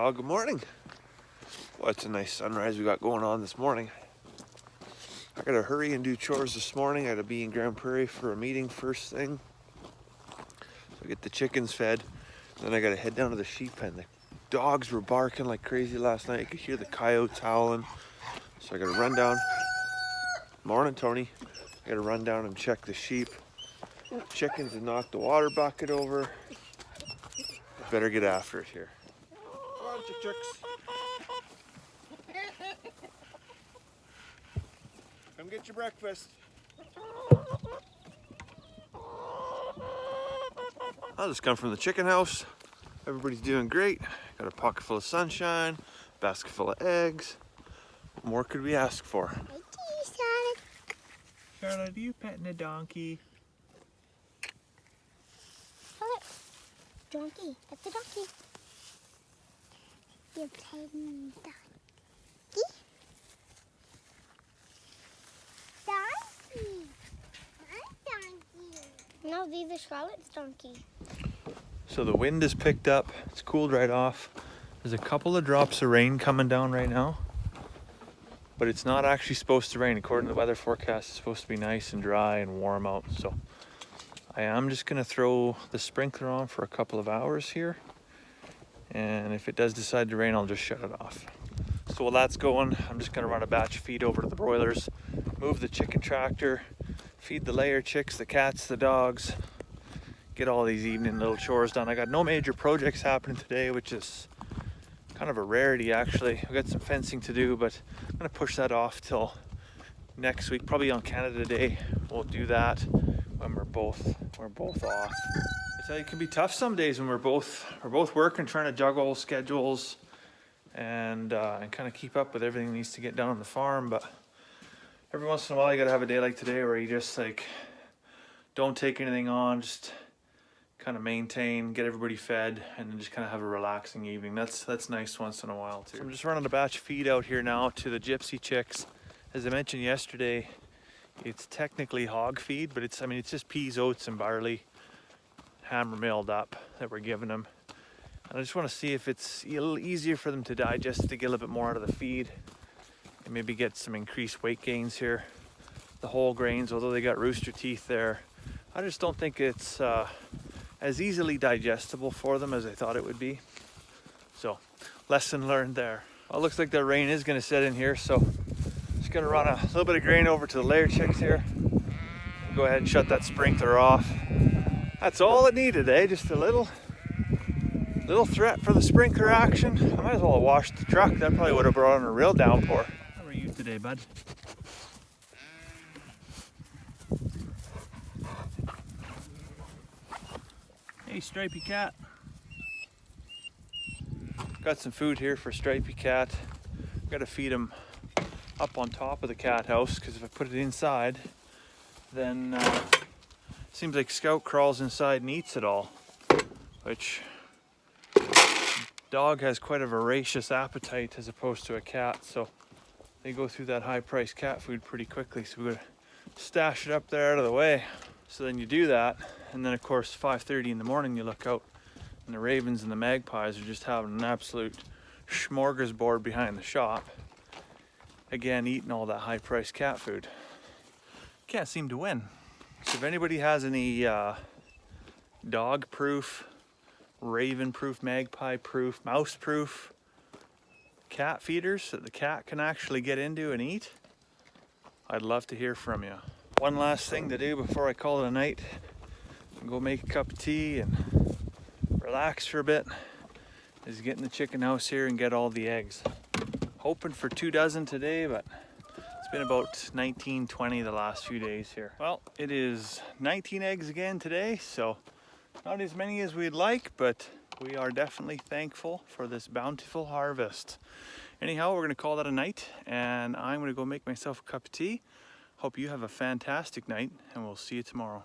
Well, good morning. Well, it's a nice sunrise we got going on this morning. I gotta hurry and do chores this morning. I gotta be in Grand Prairie for a meeting first thing. So get the chickens fed. Then I gotta head down to the sheep pen. The dogs were barking like crazy last night. You could hear the coyotes howling. So I gotta run down. Morning, Tony. I gotta run down and check the sheep. Chickens have knocked the water bucket over. I better get after it here. Come on, chicks. Come get your breakfast. I just come from the chicken house. Everybody's doing great. Got a pocket full of sunshine, basket full of eggs. What more could we ask for? Charlotte, are you petting a donkey? Charlotte, donkey, that's a donkey. You're petting donkey. No, these are Charlotte's donkey. So the wind has picked up. It's cooled right off. There's a couple of drops of rain coming down right now. But it's not actually supposed to rain. According to the weather forecast, it's supposed to be nice and dry and warm out. So I am just going to throw the sprinkler on for a couple of hours here. And if it does decide to rain, I'll just shut it off. So while that's going, I'm just going to run a batch of feed over to the broilers, move the chicken tractor, feed the layer chicks, the cats, the dogs, get all these evening little chores done. I got no major projects happening today, which is kind of a rarity actually. I've got some fencing to do, but I'm gonna push that off till next week, probably on Canada Day. We'll do that when we're both off. I tell you, it can be tough some days when we're both working, trying to juggle schedules and kind of keep up with everything that needs to get done on the farm. But every once in a while you gotta have a day like today where you just like don't take anything on, just kind of maintain, get everybody fed, and then just kind of have a relaxing evening. That's nice once in a while too. So I'm just running a batch of feed out here now to the gypsy chicks. As I mentioned yesterday, it's technically hog feed, but it's just peas, oats, and barley hammer milled up that we're giving them. And I just want to see if it's a little easier for them to digest, to get a little bit more out of the feed and maybe get some increased weight gains here. The whole grains, although they got rooster teeth there, I just don't think it's as easily digestible for them as I thought it would be. So, lesson learned there. Well, it looks like the rain is going to set in here, so just going to run a little bit of grain over to the layer chicks here. Go ahead and shut that sprinkler off. That's all it needed, eh? Just a little threat for the sprinkler action. I might as well have washed the truck. That probably would have brought on a real downpour. How are you today, bud? Hey, Stripey Cat. Got some food here for Stripey Cat. Got to feed him up on top of the cat house, because if I put it inside, then seems like Scout crawls inside and eats it all, which dog has quite a voracious appetite as opposed to a cat, so they go through that high-priced cat food pretty quickly. So we're gonna stash it up there out of the way. So then you do that, and then of course 5:30 in the morning you look out and the ravens and the magpies are just having an absolute smorgasbord behind the shop. Again, eating all that high-priced cat food. Can't seem to win. So if anybody has any dog-proof, raven-proof, magpie-proof, mouse-proof cat feeders that the cat can actually get into and eat, I'd love to hear from you. One last thing to do before I call it a night, go make a cup of tea and relax for a bit, is get in the chicken house here and get all the eggs. Hoping for 2 dozen today, but it's been about 19, 20 the last few days here. Well, it is 19 eggs again today, so not as many as we'd like, but we are definitely thankful for this bountiful harvest. Anyhow, we're gonna call that a night, and I'm gonna go make myself a cup of tea. Hope you have a fantastic night, and we'll see you tomorrow.